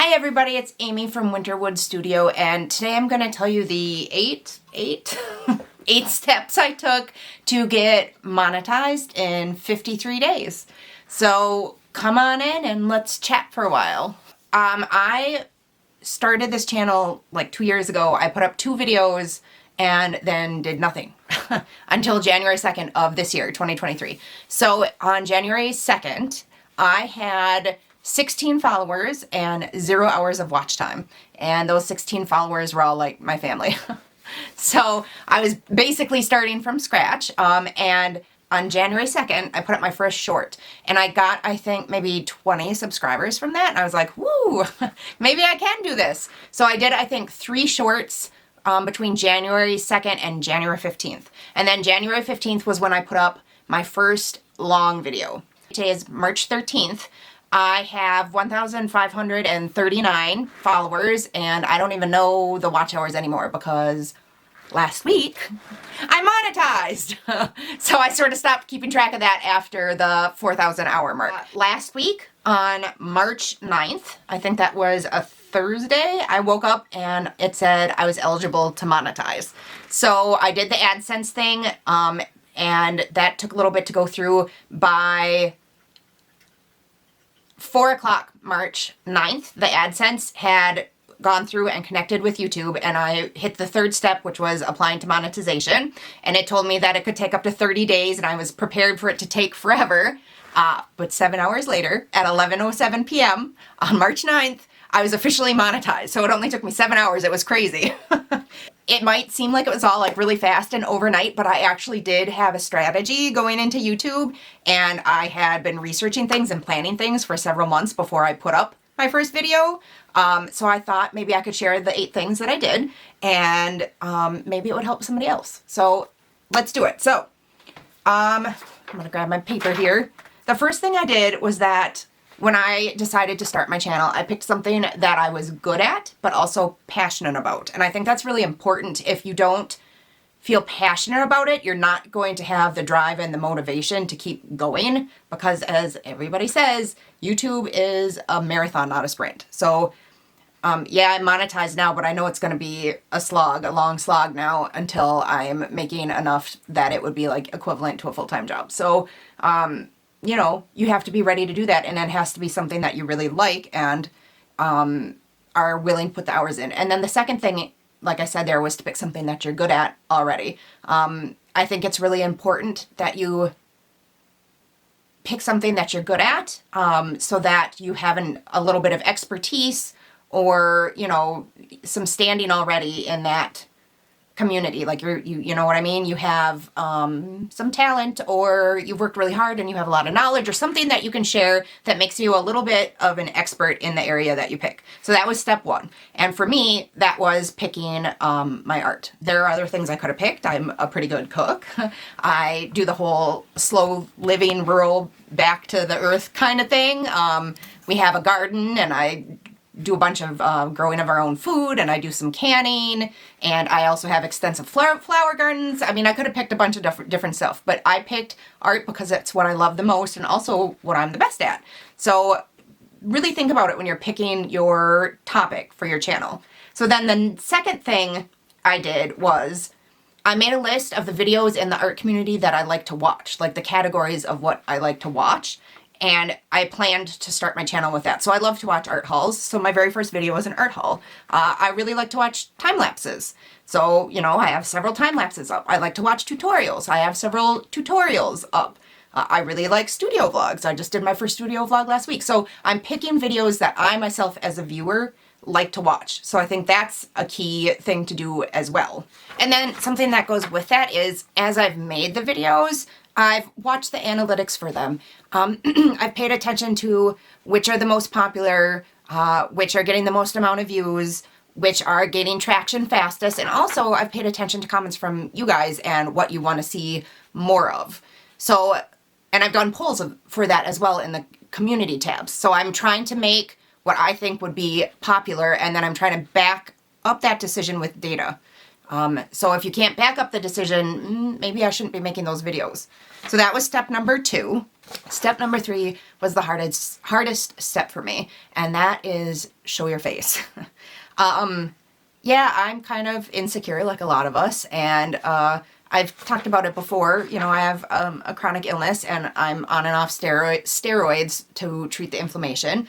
Hi everybody, it's Amy from Winterwood Studio, and today I'm going to tell you the eight steps I took to get monetized in 53 days. So come on in and let's chat for a while. I started this channel like 2 years ago. I put up 2 videos and then did nothing until January 2nd of this year, 2023. So on January 2nd, I had 16 followers and 0 hours of watch time. And those 16 followers were all like my family. So I was basically starting from scratch. And on January 2nd, I put up my first short. And I got, I think, maybe 20 subscribers from that. And I was like, woo, maybe I can do this. So I did, I think, 3 shorts between January 2nd and January 15th. And then January 15th was when I put up my first long video. Today is March 13th. I have 1,539 followers, and I don't even know the watch hours anymore because last week I monetized. So I sort of stopped keeping track of that after the 4,000 hour mark. Last week on March 9th, I think that was a Thursday, I woke up and it said I was eligible to monetize. So I did the AdSense thing, and that took a little bit to go through. By 4 o'clock March 9th, the AdSense had gone through and connected with YouTube, and I hit the 3rd step, which was applying to monetization, and it told me that it could take up to 30 days, and I was prepared for it to take forever. But 7 hours later, at 11:07 p.m. on March 9th, I was officially monetized. So it only took me 7 hours. It was crazy. It might seem like it was all like really fast and overnight, but I actually did have a strategy going into YouTube, and I had been researching things and planning things for several months before I put up my first video. So I thought maybe I could share the 8 things that I did, and maybe it would help somebody else. So let's do it. So I'm gonna grab my paper here. The first thing I did was that when I decided to start my channel, I picked something that I was good at, but also passionate about. And I think that's really important. If you don't feel passionate about it, you're not going to have the drive and the motivation to keep going, because as everybody says, YouTube is a marathon, not a sprint. So yeah, I'm monetized now, but I know it's going to be a slog, a long slog now, until I'm making enough that it would be like equivalent to a full-time job. So, you know, you have to be ready to do that, and it has to be something that you really like and are willing to put the hours in. And then the second thing, like I said there, was to pick something that you're good at already. I think it's really important that you pick something that you're good at, so that you have a little bit of expertise, or, you know, some standing already in that community. Like you know what I mean? You have some talent, or you've worked really hard and you have a lot of knowledge, or something that you can share that makes you a little bit of an expert in the area that you pick. So that was step 1. And for me, that was picking my art. There are other things I could have picked. I'm a pretty good cook. I do the whole slow living, rural, back to the earth kind of thing. We have a garden, and I do a bunch of growing of our own food, and I do some canning, and I also have extensive flower gardens. I mean, I could have picked a bunch of different stuff, but I picked art because that's what I love the most, and also what I'm the best at. So really think about it when you're picking your topic for your channel. So then the second thing I did was I made a list of the videos in the art community that I like to watch, like the categories of what I like to watch. And I planned to start my channel with that. So I love to watch art hauls. So my very first video was an art haul. I really like to watch time lapses. So, you know, I have several time lapses up. I like to watch tutorials. I have several tutorials up. I really like studio vlogs. I just did my first studio vlog last week. So I'm picking videos that I myself as a viewer like to watch. So I think that's a key thing to do as well. And then something that goes with that is, as I've made the videos, I've watched the analytics for them. I've paid attention to which are the most popular, which are getting the most amount of views, which are gaining traction fastest. And also I've paid attention to comments from you guys and what you want to see more of. So, and I've done polls for that as well in the community tabs. So I'm trying to make what I think would be popular, and then I'm trying to back up that decision with data. So if you can't back up the decision, maybe I shouldn't be making those videos. So that was step number 2. Step number 3 was the hardest step for me, and that is show your face. Yeah, I'm kind of insecure like a lot of us, and I've talked about it before. You know, I have a chronic illness, and I'm on and off steroids to treat the inflammation.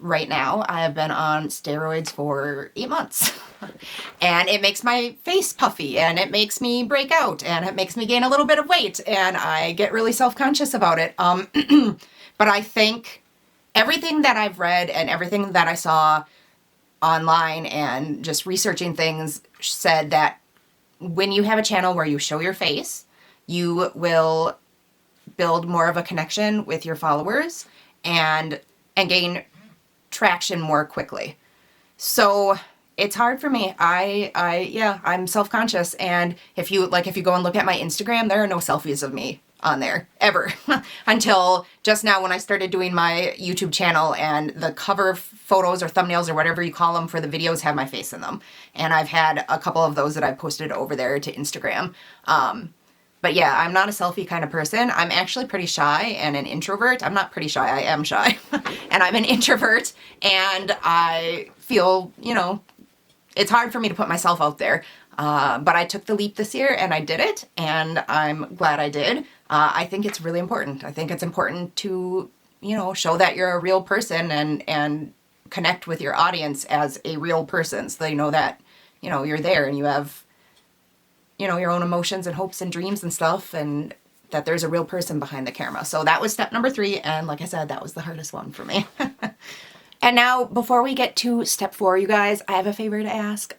Right now, I have been on steroids for 8 months. And it makes my face puffy, and it makes me break out, and it makes me gain a little bit of weight, and I get really self-conscious about it. But I think everything that I've read and everything that I saw online and just researching things said that when you have a channel where you show your face, you will build more of a connection with your followers and gain traction more quickly. So it's hard for me. I'm self-conscious, and if you go and look at my Instagram, there are no selfies of me on there ever until just now when I started doing my YouTube channel, and the cover photos or thumbnails or whatever you call them for the videos have my face in them. And I've had a couple of those that I've posted over there to Instagram. But yeah, I'm not a selfie kind of person. I'm actually pretty shy and an introvert. I'm not pretty shy, I am shy. And I'm an introvert, and I feel, you know, it's hard for me to put myself out there. But I took the leap this year, and I did it, and I'm glad I did. I think it's really important. I think it's important to, you know, show that you're a real person and connect with your audience as a real person, so they know that, you know, you're there and you have, you know, your own emotions and hopes and dreams and stuff, and that there's a real person behind the camera. So that was step number 3, and like I said, that was the hardest one for me. And now, before we get to step 4, you guys, I have a favor to ask.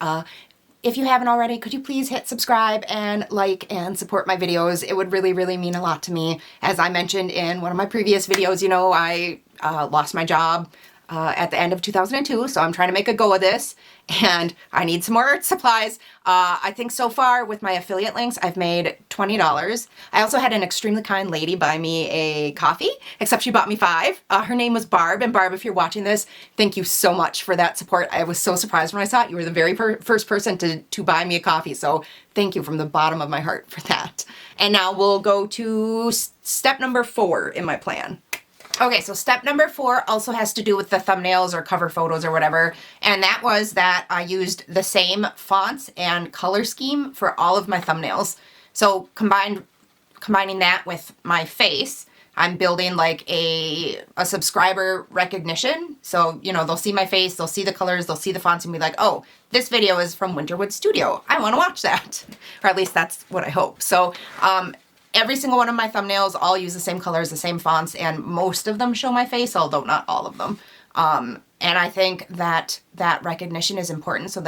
If you haven't already, could you please hit subscribe and like and support my videos? It would really, really mean a lot to me. As I mentioned in one of my previous videos, you know, I lost my job at the end of 2002, so I'm trying to make a go of this, and I need some more art supplies. I think so far with my affiliate links, I've made $20. I also had an extremely kind lady buy me a coffee, except she bought me 5. Her name was Barb, and Barb, if you're watching this, thank you so much for that support. I was so surprised when I saw it. You were the very first person to buy me a coffee, so thank you from the bottom of my heart for that. And now we'll go to step number 4 in my plan. Okay, so step number 4 also has to do with the thumbnails or cover photos or whatever, and that was that I used the same fonts and color scheme for all of my thumbnails. So combining that with my face, I'm building like a subscriber recognition. So, you know, they'll see my face, they'll see the colors, they'll see the fonts, and be like, oh, this video is from Winterwood Studio. I want to watch that. Or at least that's what I hope. So, every single one of my thumbnails all use the same colors, the same fonts, and most of them show my face, although not all of them. And I think that recognition is important, so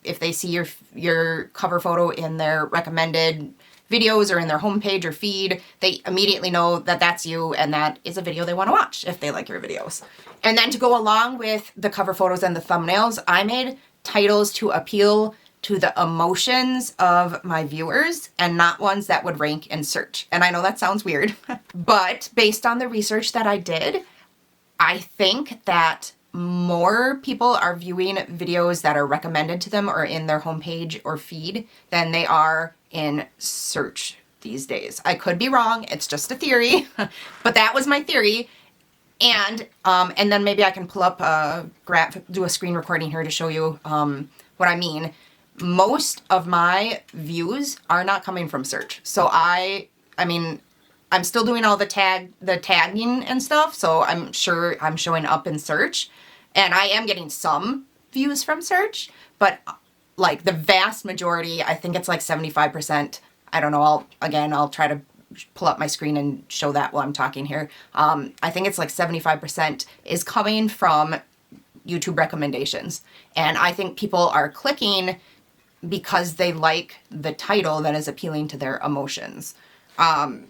if they see your cover photo in their recommended videos or in their homepage or feed, they immediately know that that's you, and that is a video they want to watch if they like your videos. And then to go along with the cover photos and the thumbnails, I made titles to appeal to the emotions of my viewers and not ones that would rank in search. And I know that sounds weird, but based on the research that I did, I think that more people are viewing videos that are recommended to them or in their homepage or feed than they are in search these days. I could be wrong. It's just a theory, but that was my theory. And then maybe I can pull up do a screen recording here to show you what I mean. Most of my views are not coming from search. So I mean, I'm still doing all the tagging and stuff, so I'm sure I'm showing up in search. And I am getting some views from search, but like the vast majority, I think it's like 75%. I don't know, I'll try to pull up my screen and show that while I'm talking here. I think it's like 75% is coming from YouTube recommendations. And I think people are clicking because they like the title that is appealing to their emotions. And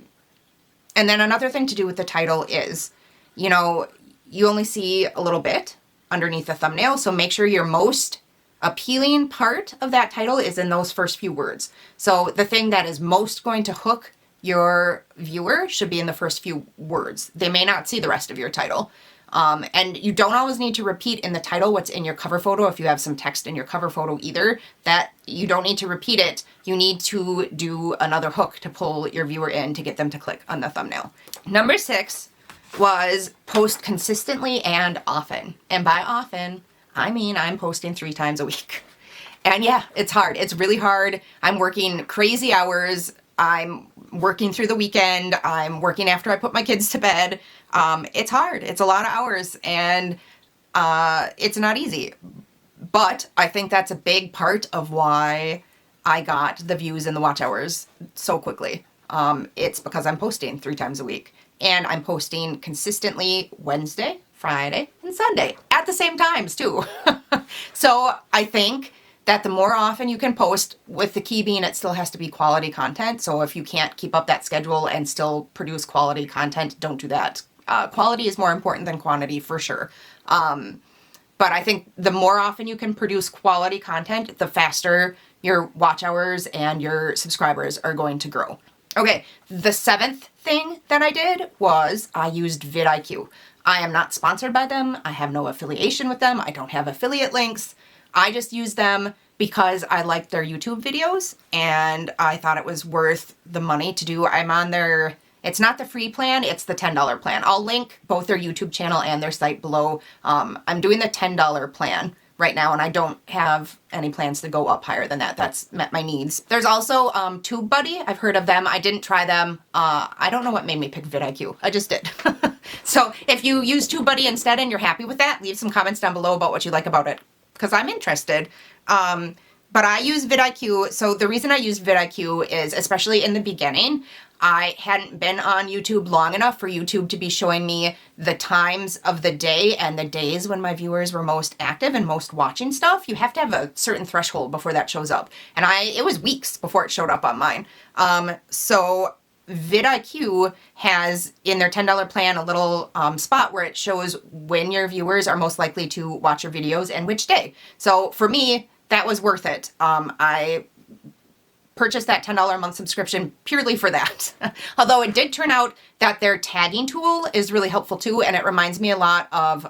then another thing to do with the title is, you know, you only see a little bit underneath the thumbnail, so make sure your most appealing part of that title is in those first few words. So the thing that is most going to hook your viewer should be in the first few words. They may not see the rest of your title. And you don't always need to repeat in the title what's in your cover photo if you have some text in your cover photo either. That you don't need to repeat it. You need to do another hook to pull your viewer in to get them to click on the thumbnail. Number 6 was post consistently and often. And by often, I mean I'm posting 3 times a week. And yeah, it's hard. It's really hard. I'm working crazy hours. I'm working through the weekend. I'm working after I put my kids to bed. It's hard. It's a lot of hours, and it's not easy. But I think that's a big part of why I got the views and the watch hours so quickly. It's because I'm posting 3 times a week, and I'm posting consistently Wednesday, Friday, and Sunday at the same times too. So I think that the more often you can post, with the key being it still has to be quality content. So if you can't keep up that schedule and still produce quality content, don't do that. Quality is more important than quantity for sure. But I think the more often you can produce quality content, the faster your watch hours and your subscribers are going to grow. Okay, the 7th thing that I did was I used vidIQ. I am not sponsored by them. I have no affiliation with them. I don't have affiliate links. I just use them because I liked their YouTube videos and I thought it was worth the money to do. I'm on their, it's not the free plan, it's the $10 plan. I'll link both their YouTube channel and their site below. I'm doing the $10 plan right now, and I don't have any plans to go up higher than that. That's met my needs. There's also TubeBuddy. I've heard of them. I didn't try them. I don't know what made me pick vidIQ. I just did. So if you use TubeBuddy instead and you're happy with that, leave some comments down below about what you like about it, because I'm interested. But I use vidIQ. So the reason I use vidIQ is, especially in the beginning, I hadn't been on YouTube long enough for YouTube to be showing me the times of the day and the days when my viewers were most active and most watching stuff. You have to have a certain threshold before that shows up. And it was weeks before it showed up on mine. So vidIQ has in their $10 plan a little spot where it shows when your viewers are most likely to watch your videos and which day. So for me, that was worth it. I purchased that $10 a month subscription purely for that. Although it did turn out that their tagging tool is really helpful too, and it reminds me a lot of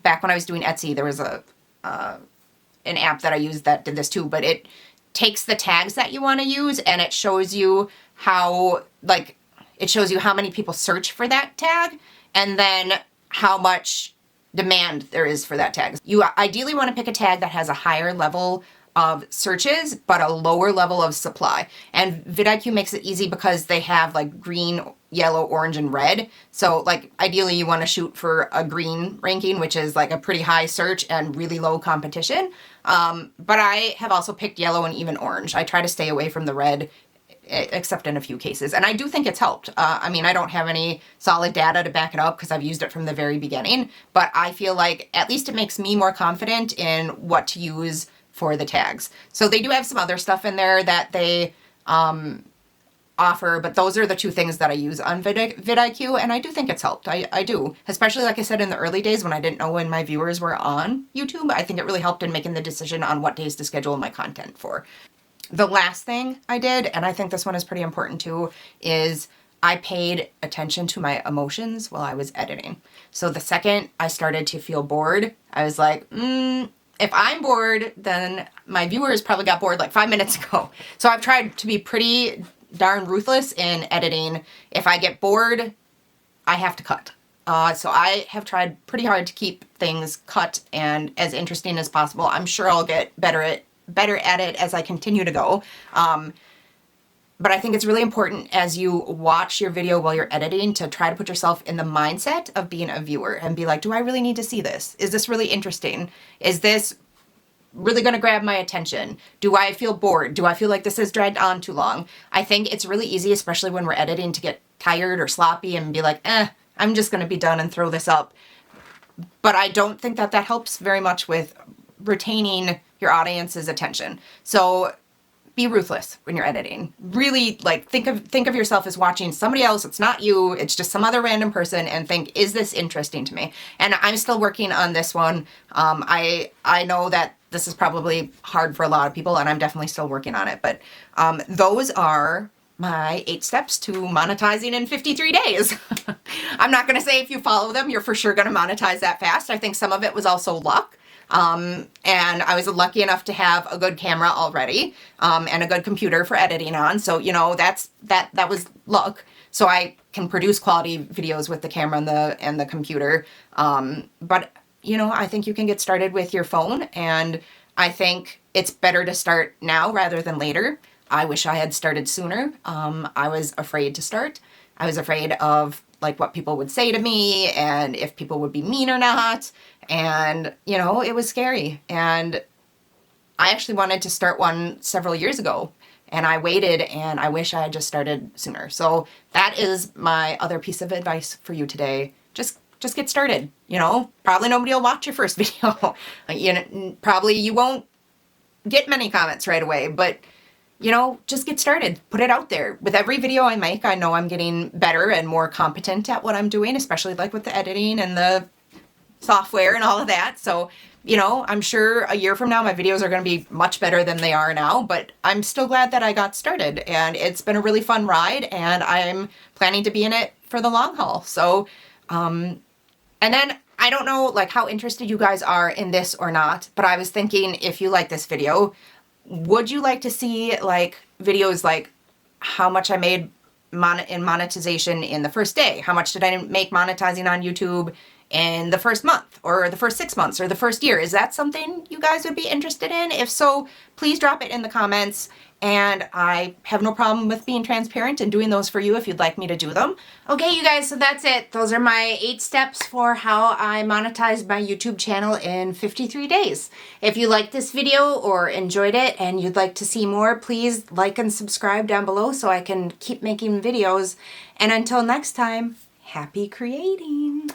back when I was doing Etsy. There was an app that I used that did this too, but it takes the tags that you want to use and it shows you how, like, it shows you how many people search for that tag and then how much demand there is for that tag. You ideally want to pick a tag that has a higher level of searches, but a lower level of supply. And vidIQ makes it easy because they have like green, yellow, orange, and red. So like ideally you want to shoot for a green ranking, which is like a pretty high search and really low competition. But I have also picked yellow and even orange. I try to stay away from the red, except in a few cases. And I do think it's helped. I mean, I don't have any solid data to back it up because I've used it from the very beginning, but I feel like at least it makes me more confident in what to use for the tags. So they do have some other stuff in there that they offer, but those are the 2 things that I use on vidIQ, and I do think it's helped. I do. Especially, like I said, in the early days when I didn't know when my viewers were on YouTube. I think it really helped in making the decision on what days to schedule my content for. The last thing I did, and I think this one is pretty important too, is I paid attention to my emotions while I was editing. So the second I started to feel bored, I was like, if I'm bored, then my viewers probably got bored like 5 minutes ago. So I've tried to be pretty darn ruthless in editing. If I get bored, I have to cut. So I have tried pretty hard to keep things cut and as interesting as possible. I'm sure I'll get better at it as I continue to go. But I think it's really important as you watch your video while you're editing to try to put yourself in the mindset of being a viewer and be like, do I really need to see this? Is this really interesting? Is this really going to grab my attention? Do I feel bored? Do I feel like this has dragged on too long? I think it's really easy, especially when we're editing, to get tired or sloppy and be like, I'm just going to be done and throw this up. But I don't think that helps very much with retaining your audience's attention. So be ruthless when you're editing. Really, like, think of yourself as watching somebody else. It's not you. It's just some other random person, and think, is this interesting to me? And I'm still working on this one. I know that this is probably hard for a lot of people, and I'm definitely still working on it. But those are my 8 steps to monetizing in 53 days. I'm not going to say if you follow them, you're for sure going to monetize that fast. I think some of it was also luck. And I was lucky enough to have a good camera already, and a good computer for editing on. So, you know, that was luck. So I can produce quality videos with the camera and the computer. But, you know, I think you can get started with your phone, and I think it's better to start now rather than later. I wish I had started sooner. I was afraid to start. I was afraid of like what people would say to me and if people would be mean or not. And, you know, it was scary. And I actually wanted to start one several years ago, and I waited, and I wish I had just started sooner. So that is my other piece of advice for you today. Just get started. You know, probably nobody will watch your first video. You know, probably you won't get many comments right away, but you know, just get started. Put it out there. With every video I make, I know I'm getting better and more competent at what I'm doing, especially like with the editing and the software and all of that. So, you know, I'm sure a year from now my videos are going to be much better than they are now, but I'm still glad that I got started, and it's been a really fun ride, and I'm planning to be in it for the long haul. So, and then I don't know like how interested you guys are in this or not, but I was thinking, if you like this video, would you like to see like videos like how much I made in monetization in the first day? How much did I make monetizing on YouTube in the first month or the first 6 months or the first year? Is that something you guys would be interested in? If so, please drop it in the comments, and I have no problem with being transparent and doing those for you if you'd like me to do them. Okay, you guys, so that's it. Those are my 8 steps for how I monetized my YouTube channel in 53 days. If you liked this video or enjoyed it and you'd like to see more, please like and subscribe down below so I can keep making videos. And until next time, happy creating!